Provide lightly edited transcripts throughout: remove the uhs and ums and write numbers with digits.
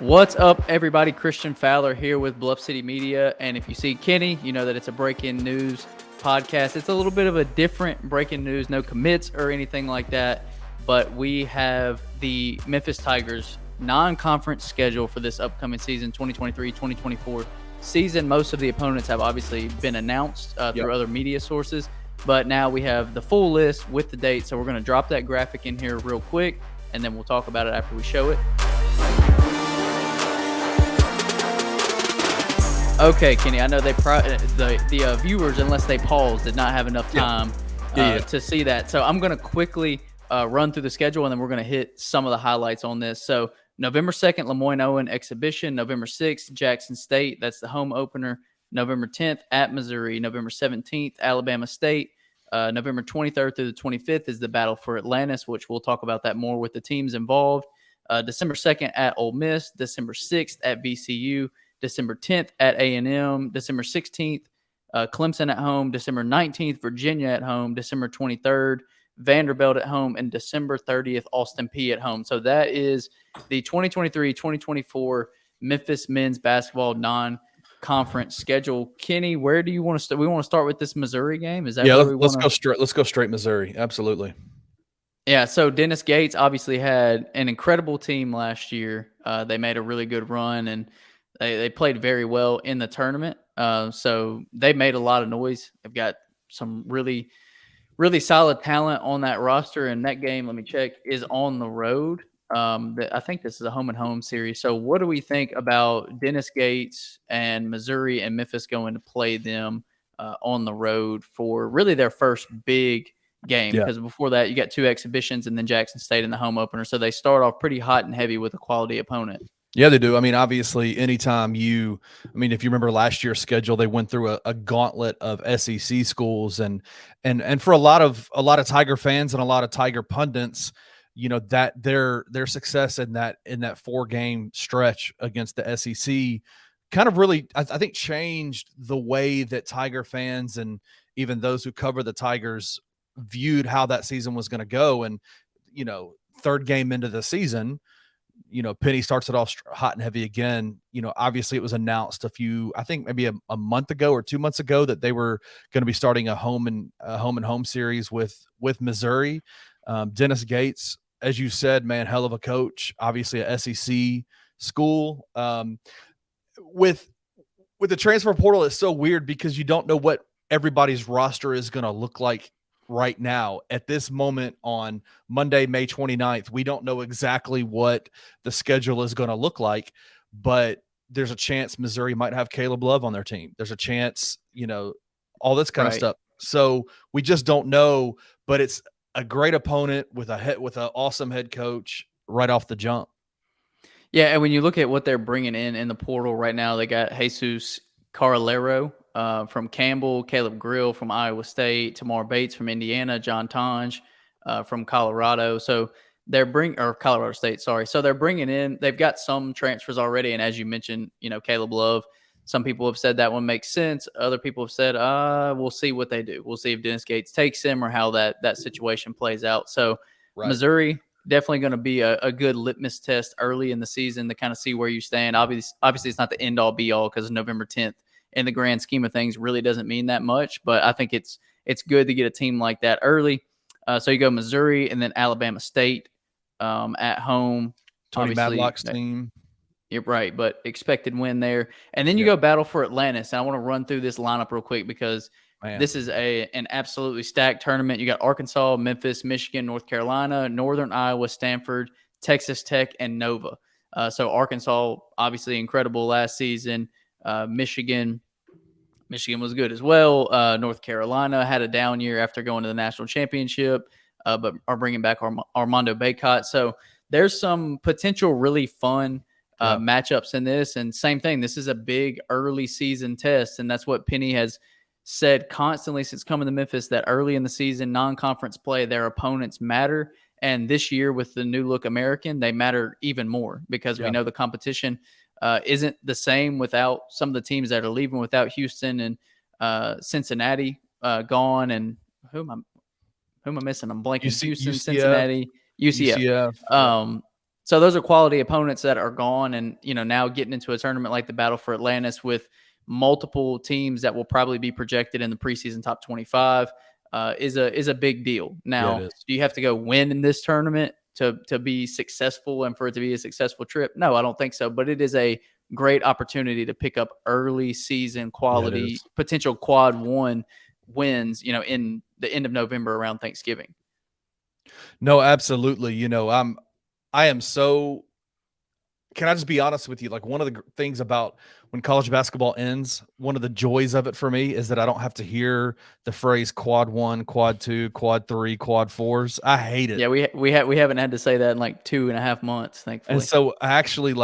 What's up, everybody? Christian Fowler here with Bluff City Media. And if you see Kenny, you know that it's a breaking news podcast. It's a little bit of a different breaking news, no commits or anything like that. But we have the Memphis Tigers non-conference schedule for this upcoming season, 2023-2024 season. Most of the opponents have obviously been announced through other media sources. But now we have the full list with the dates. So we're going to drop that graphic in here real quick, and then we'll talk about it after we show it. Okay, Kenny, I know the viewers, unless they paused, did not have enough time to see that. So I'm going to quickly run through the schedule, and then we're going to hit some of the highlights on this. So November 2nd, Lemoyne-Owen exhibition. November 6th, Jackson State. That's the home opener. November 10th, at Missouri. November 17th, Alabama State. November 23rd through the 25th is the battle for Atlantis, which we'll talk about that more with the teams involved. December 2nd, at Ole Miss. December 6th, at VCU. December 10th at A&M, December 16th, Clemson at home, December 19th, Virginia at home, December 23rd, Vanderbilt at home, and December 30th, Austin Peay at home. So that is the 2023-2024 Memphis men's basketball non-conference schedule. Kenny, where do you want to start? We want to start with this Missouri game? Is that where we want to? Let's go straight Missouri. Absolutely. Yeah, so Dennis Gates obviously had an incredible team last year. They made a really good run, and they played very well in the tournament. So they made a lot of noise. They've got some really, really solid talent on that roster. And that game, let me check, is on the road. I think this is a home-and-home series. So what do we think about Dennis Gates and Missouri and Memphis going to play them on the road for really their first big game? Because before that, you got two exhibitions and then Jackson State in the home opener. So they start off pretty hot and heavy with a quality opponent. Yeah, they do. I mean, obviously, anytime if you remember last year's schedule, they went through a gauntlet of SEC schools, and for a lot of Tiger fans and a lot of Tiger pundits, you know, that their success in that 4-game stretch against the SEC kind of really, I think, changed the way that Tiger fans and even those who cover the Tigers viewed how that season was going to go. And, you know, third game into the season, you know, Penny starts it off hot and heavy again. You know, obviously it was announced I think maybe a month ago or 2 months ago that they were going to be starting a home and home series with Missouri. Dennis Gates, as you said, man, hell of a coach, obviously a SEC school. With the transfer portal, it's so weird because you don't know what everybody's roster is going to look like right now at this moment on Monday, May 29th. We don't know exactly what the schedule is going to look like, but there's a chance Missouri might have Caleb Love on their team. There's a chance, you know, all this kind of stuff. So we just don't know, but it's a great opponent with an awesome head coach right off the jump. Yeah. And when you look at what they're bringing in the portal right now, they got Jesus Carolero from Campbell, Caleb Grill from Iowa State, Tamar Bates from Indiana, John Tonge from Colorado. So Colorado State, sorry. So they're bringing in, they've got some transfers already. And as you mentioned, you know, Caleb Love, some people have said that one makes sense. Other people have said, we'll see what they do. We'll see if Dennis Gates takes him or how that situation plays out. So Missouri, definitely going to be a good litmus test early in the season to kind of see where you stand. Obviously it's not the end all be all because November 10th in the grand scheme of things really doesn't mean that much, but I think it's good to get a team like that early. So you go Missouri and then Alabama State at home. Tony Madlock's team. You're right, but expected win there. And then you go battle for Atlantis. And I want to run through this lineup real quick because this is an absolutely stacked tournament. You got Arkansas, Memphis, Michigan, North Carolina, Northern Iowa, Stanford, Texas Tech, and Nova. So Arkansas, obviously incredible last season. Michigan was good as well. North Carolina had a down year after going to the national championship, but are bringing back Armando Bacot. So there's some potential really fun matchups in this. And same thing, this is a big early season test. And that's what Penny has said constantly since coming to Memphis, that early in the season, non-conference play, their opponents matter. And this year with the new look American, they matter even more because we know the competition isn't the same without some of the teams that are leaving, without Houston and Cincinnati gone. And who am I missing? I'm blanking. Houston, UCF. Cincinnati, UCF. So those are quality opponents that are gone, and now getting into a tournament like the Battle for Atlantis with multiple teams that will probably be projected in the preseason top 25 is a big deal. Yeah, it Now, is. do you have to go win in this tournament to be successful and for it to be a successful trip? No, I don't think so. But it is a great opportunity to pick up early season quality, potential quad one wins, in the end of November around Thanksgiving. No, absolutely. I am so. Can I just be honest with you? Like, one of the things about when college basketball ends, one of the joys of it for me is that I don't have to hear the phrase quad one, quad two, quad three, quad fours. I hate it. Yeah, we haven't had to say that in like 2.5 months, thankfully. And so I actually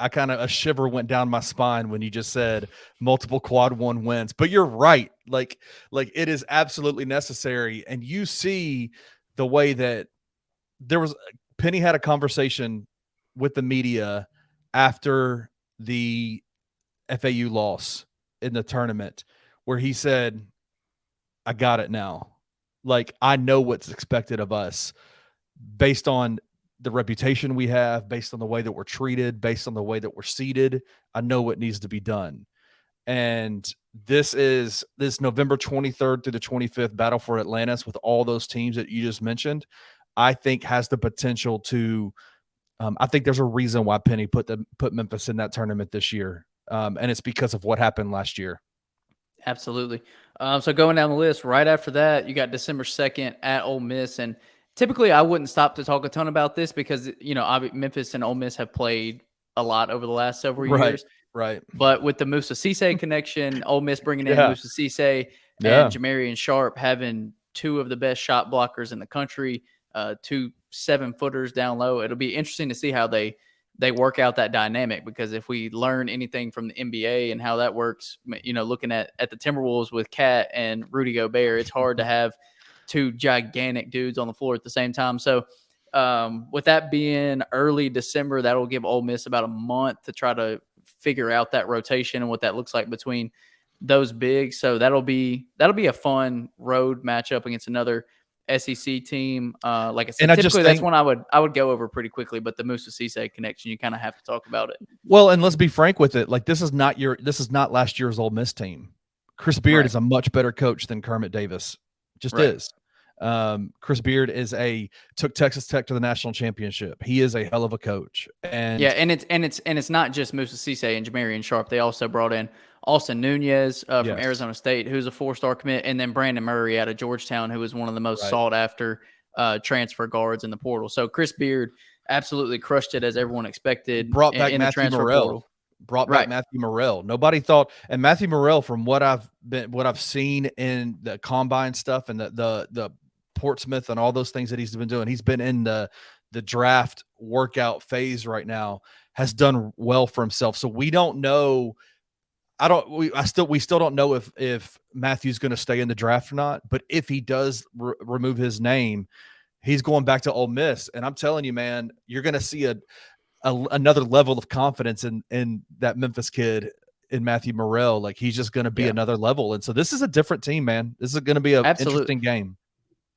a shiver went down my spine when you just said multiple quad one wins. But you're right. Like it is absolutely necessary. And you see the way that Penny had a conversation with the media after the FAU loss in the tournament where he said, I got it now. Like, I know what's expected of us based on the reputation we have, based on the way that we're treated, based on the way that we're seated. I know what needs to be done. And this November 23rd through the 25th Battle for Atlantis with all those teams that you just mentioned, I think has the potential to I think there's a reason why Penny put Memphis in that tournament this year. And it's because of what happened last year. Absolutely. So going down the list, right after that, you got December 2nd at Ole Miss. And typically I wouldn't stop to talk a ton about this because, Memphis and Ole Miss have played a lot over the last several years. Right. But with the Musa Cisse connection, Ole Miss bringing in Yeah. Musa Cisse and Jamarian Sharp having two of the best shot blockers in the country, 2 7-footers down low. It'll be interesting to see how they work out that dynamic, because if we learn anything from the NBA and how that works, looking at the Timberwolves with Cat and Rudy Gobert, it's hard to have two gigantic dudes on the floor at the same time. So with that being early December, that'll give Ole Miss about a month to try to figure out that rotation and what that looks like between those bigs. So that'll be a fun road matchup against another SEC team. Like I said, typically that's one I would go over pretty quickly, but the Musa Cisse connection, you kind of have to talk about it. Well, and let's be frank with it. Like, this is not last year's Ole Miss team. Chris Beard is a much better coach than Kermit Davis. Just is. Chris Beard took Texas Tech to the national championship. He is a hell of a coach. And it's not just Musa Cisse and Jamarian Sharp. They also brought in Austin Nunez from Arizona State, who's a 4-star commit, and then Brandon Murray out of Georgetown, who was one of the most sought after transfer guards in the portal. So Chris Beard absolutely crushed it, as everyone expected. Brought back in Matthew the transfer Morrell. portal. Brought back Matthew Morrell. Nobody thought, and Matthew Morrell, from what I've seen in the combine stuff and the Portsmouth and all those things that he's been doing, he's been in the draft workout phase right now, has done well for himself. So we don't know. We still don't know if Matthew's going to stay in the draft or not. But if he does remove his name, he's going back to Ole Miss. And I'm telling you, man, you're going to see another level of confidence in that Memphis kid, in Matthew Morrell. Like, he's just going to be another level. And so this is a different team, man. This is going to be an interesting game.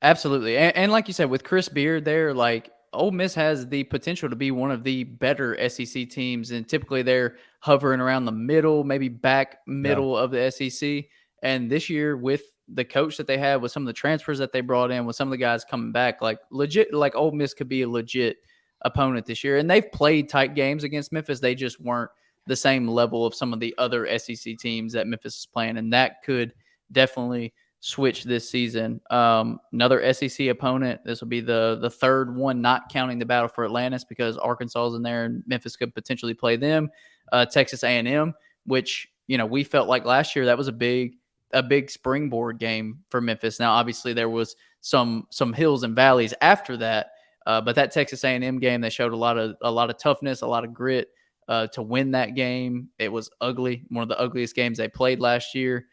Absolutely. And like you said, with Chris Beard there, like, Ole Miss has the potential to be one of the better SEC teams, and typically they're hovering around the middle, maybe back middle of the SEC. And this year, with the coach that they have, with some of the transfers that they brought in, with some of the guys coming back, like Ole Miss could be a legit opponent this year. And they've played tight games against Memphis. They just weren't the same level of some of the other SEC teams that Memphis is playing, and that could definitely switch this season. Another SEC opponent. This will be the third one, not counting the Battle for Atlantis, because Arkansas is in there and Memphis could potentially play them. Texas A&M, which we felt like last year that was a big springboard game for Memphis. Now, obviously, there was some hills and valleys after that, but that Texas A&M game, they showed a lot of toughness, a lot of grit to win that game. It was ugly, one of the ugliest games they played last year.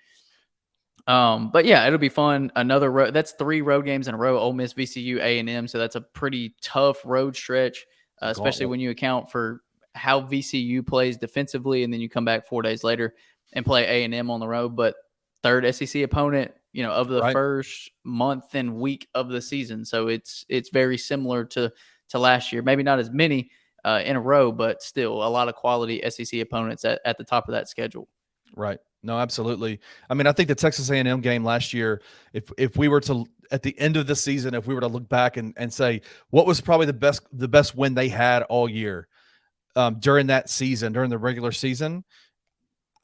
But yeah, it'll be fun. That's 3 road games in a row: Ole Miss, VCU, A&M. So that's a pretty tough road stretch, especially when you account for how VCU plays defensively, and then you come back 4 days later and play A&M on the road. But third SEC opponent, of the first month and week of the season. So it's very similar to last year. Maybe not as many in a row, but still a lot of quality SEC opponents at the top of that schedule. Right. No, absolutely. I mean, I think the Texas A&M game last year, if we were to at the end of the season, if we were to look back and say what was probably the best win they had all year during that season, during the regular season,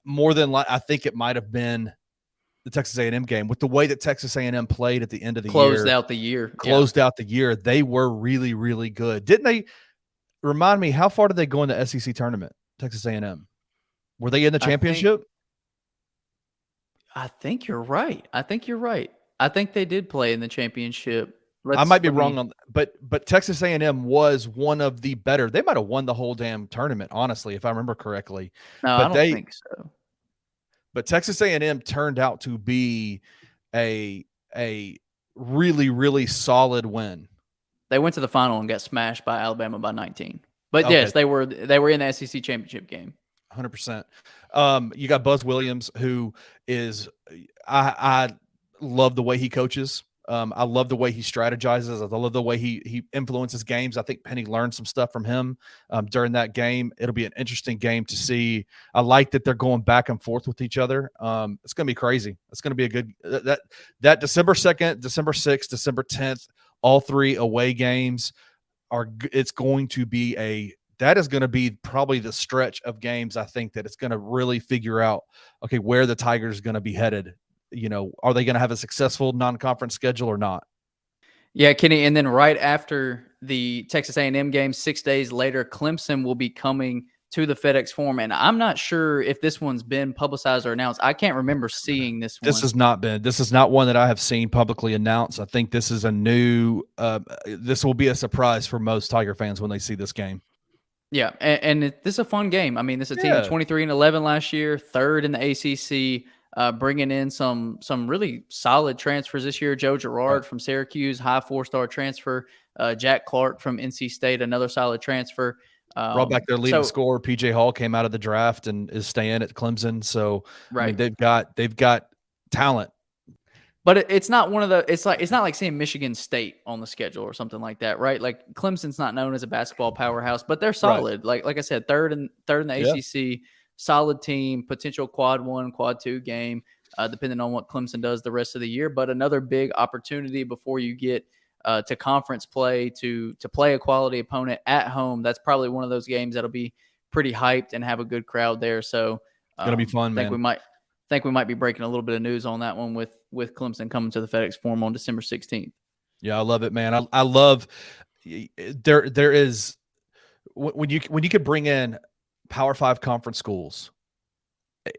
more than I think it might have been the Texas A&M game. With the way that Texas A&M played at the end of the Closed year, out the year. closed out the year, they were really, really good. Didn't they? Remind me, how far did they go in the SEC tournament? Texas A&M, were they in the championship? I think you're right. I think they did play in the championship. I might be wrong on, but Texas A&M was one of the better. They might have won the whole damn tournament, honestly, if I remember correctly. No, but I don't think so. But Texas A&M turned out to be a really, really solid win. They went to the final and got smashed by Alabama by 19. But yes, they were in the SEC championship game. 100%. You got Buzz Williams, who is I love the way he coaches. I love the way he strategizes. I love the way he influences games. I think Penny learned some stuff from him during that game. It'll be an interesting game to see. I like that they're going back and forth with each other. It's going to be crazy. It's going to be a good that December 2nd, December 6th, December 10th, all three away games it's going to be that is going to be probably the stretch of games. I think that it's going to really figure out, okay, where the Tigers are going to be headed. Are they going to have a successful non-conference schedule or not? Yeah, Kenny. And then right after the Texas A&M game, 6 days later, Clemson will be coming to the FedEx Forum. And I'm not sure if this one's been publicized or announced. I can't remember seeing this one. This has not been. This is not one that I have seen publicly announced. I think this is a new this will be a surprise for most Tiger fans when they see this game. Yeah, and this is a fun game. I mean, this is a team 23-11 last year, third in the ACC, bringing in some really solid transfers this year. Joe Girard from Syracuse, high 4-star transfer. Jack Clark from NC State, another solid transfer. Brought back their leading scorer. PJ Hall came out of the draft and is staying at Clemson. So I mean, they've got talent. But it's not one of the. It's not like seeing Michigan State on the schedule or something like that, right? Like Clemson's not known as a basketball powerhouse, but they're solid. Right. Like I said, third in the ACC, solid team, potential quad 1, quad 2 game, depending on what Clemson does the rest of the year. But another big opportunity before you get to conference play to play a quality opponent at home. That's probably one of those games that'll be pretty hyped and have a good crowd there. So it's gonna be fun, man. We might be breaking a little bit of news on that one with Clemson coming to the FedEx Forum on December 16th. Yeah, I love it, man. I love there is when you could bring in Power 5 conference schools,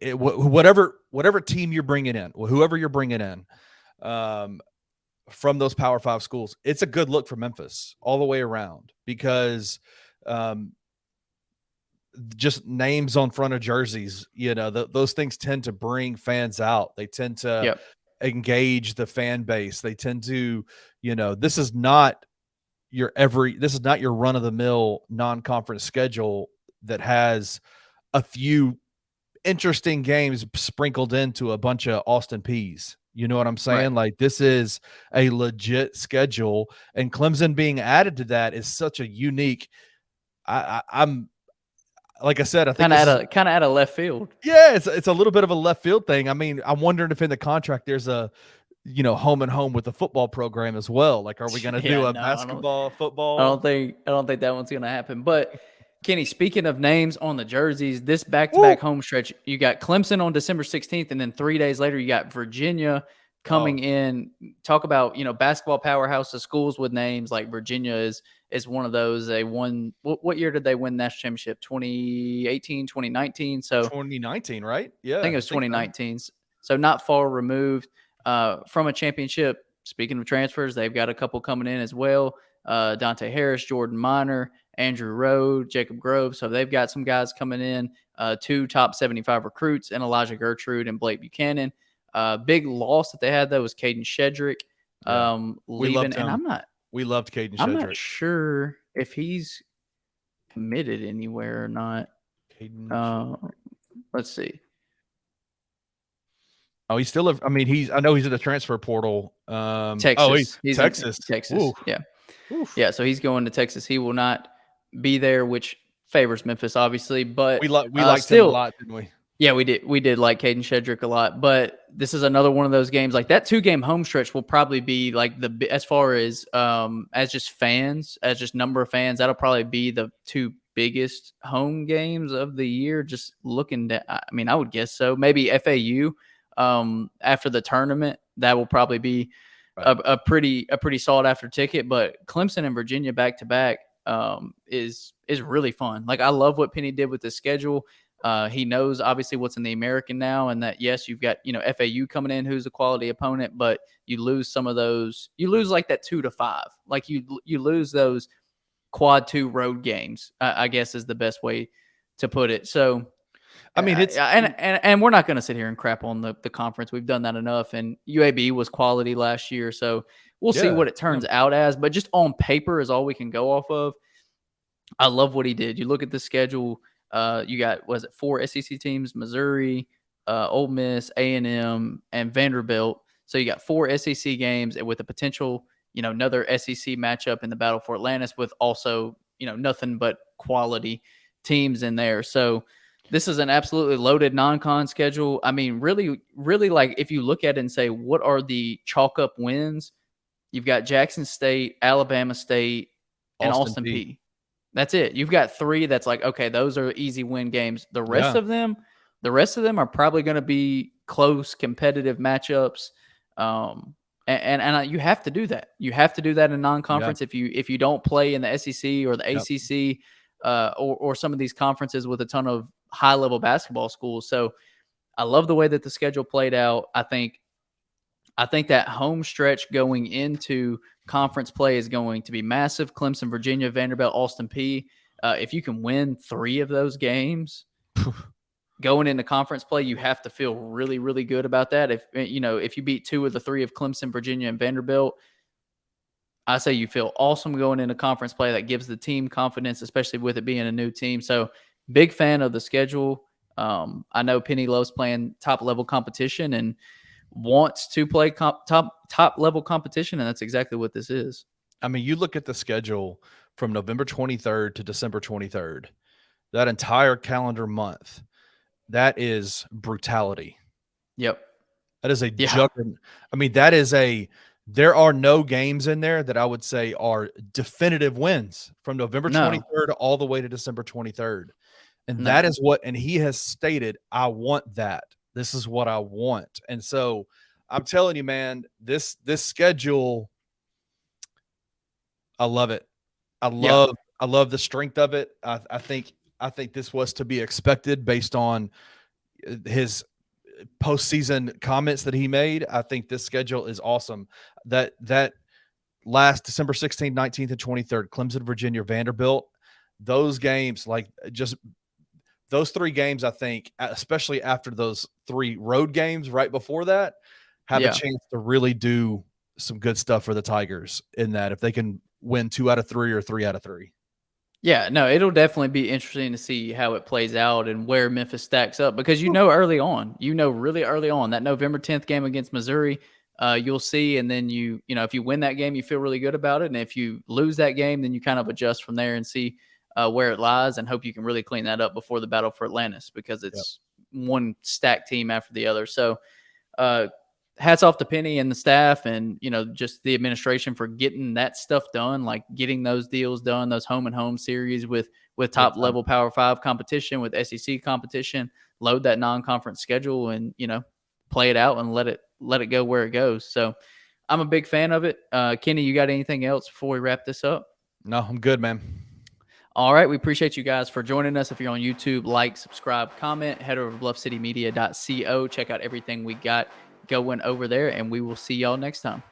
whatever team you're bringing in, whoever you're bringing in from those Power 5 schools, it's a good look for Memphis all the way around because just names on front of jerseys, those things tend to bring fans out. They tend to engage the fan base. They tend to, this is not your run of the mill non-conference schedule that has a few interesting games sprinkled into a bunch of Austin Peas. You know what I'm saying? Right. Like this is a legit schedule, and Clemson being added to that is such a unique. I'm like I said, I think kind of out of left field. Yeah, it's a little bit of a left field thing. I mean, I'm wondering if in the contract there's a, home and home with the football program as well. Like, are we going to do a basketball, football? I don't think that one's going to happen. But Kenny, speaking of names on the jerseys, this back-to-back home stretch, you got Clemson on December 16th, and then 3 days later you got Virginia coming in. Talk about, basketball powerhouse of schools with names. Like Virginia is one of those. They won – what year did they win national championship? 2018, 2019? So 2019, right? Yeah. I think it was 2019. So not far removed from a championship. Speaking of transfers, they've got a couple coming in as well. Dante Harris, Jordan Minor, Andrew Rode, Jacob Grove. So they've got some guys coming in, 2 top 75 recruits, and Elijah Gertrude and Blake Buchanan. Big loss that they had, though, was Caden Shedrick leaving. And we loved Caden Shedrick. I'm not sure if he's committed anywhere or not. Let's see. Oh, he's still. I know he's in the transfer portal. Texas. He's Texas. Texas. Ooh. Yeah. Oof. Yeah. So he's going to Texas. He will not be there, which favors Memphis, obviously. But we liked him a lot, didn't we? Yeah, we did. We did like Caden Shedrick a lot, but this is another one of those games. Like that 2-game home stretch will probably be like as far as just fans, as just number of fans, that'll probably be the 2 biggest home games of the year. Just looking at, I mean, I would guess so. Maybe FAU after the tournament, that will probably be a pretty sought after ticket. But Clemson and Virginia back to back is really fun. Like I love what Penny did with the schedule. He knows obviously what's in the American now, and that yes, you've got FAU coming in, who's a quality opponent, but you lose some of those. You lose like that 2 to 5, like you lose those quad 2 road games. I guess is the best way to put it. So, I mean, it's and we're not going to sit here and crap on the conference. We've done that enough, and UAB was quality last year, so we'll see what it turns out as. But just on paper is all we can go off of. I love what he did. You look at the schedule. You got, was it 4 SEC teams? Missouri, Ole Miss, A&M, and Vanderbilt. So you got 4 SEC games with a potential, another SEC matchup in the battle for Atlantis with also, nothing but quality teams in there. So this is an absolutely loaded non-con schedule. I mean, really, really, like if you look at it and say, what are the chalk up wins? You've got Jackson State, Alabama State, and Austin Peay. That's it. You've got 3 that's like, okay, those are easy win games. The rest of them are probably going to be close, competitive matchups. And you have to do that. You have to do that in non-conference. If you don't play in the SEC or the ACC or some of these conferences with a ton of high-level basketball schools. So I love the way that the schedule played out. I think that home stretch going into conference play is going to be massive. Clemson, Virginia, Vanderbilt, Austin Peay. If you can win 3 of those games going into conference play, you have to feel really, really good about that. If you beat 2 of the 3 of Clemson, Virginia, and Vanderbilt, I say you feel awesome going into conference play. That gives the team confidence, especially with it being a new team. So big fan of the schedule. I know Penny loves playing top level competition and wants to play top level competition, and that's exactly what this is. I mean, you look at the schedule from November 23rd to December 23rd, that entire calendar month, that is brutality. Yep. That is a juggernaut. I mean, there are no games in there that I would say are definitive wins from November 23rd all the way to December 23rd. And that is and he has stated, I want that. This is what I want. And so I'm telling you, man, this schedule, I love it. I love the strength of it. I think this was to be expected based on his postseason comments that he made. I think this schedule is awesome. That last December 16th, 19th, and 23rd, Clemson, Virginia, Vanderbilt, those games, like just those 3 games, I think, especially after those 3 road games right before that, have a chance to really do some good stuff for the Tigers in that if they can win 2 out of 3 or 3 out of 3. Yeah, no, it'll definitely be interesting to see how it plays out and where Memphis stacks up because really early on, that November 10th game against Missouri, you'll see, and then if you win that game, you feel really good about it, and if you lose that game, then you kind of adjust from there and see where it lies and hope you can really clean that up before the battle for Atlantis because it's one stacked team after the other. So hats off to Penny and the staff and, just the administration for getting that stuff done, like getting those deals done, those home and home series with top level Power 5 competition, with SEC competition, load that non-conference schedule and, play it out and let it go where it goes. So I'm a big fan of it. Kenny, you got anything else before we wrap this up? No, I'm good, man. All right. We appreciate you guys for joining us. If you're on YouTube, like, subscribe, comment, head over to bluffcitymedia.co. Check out everything we got going over there, and we will see y'all next time.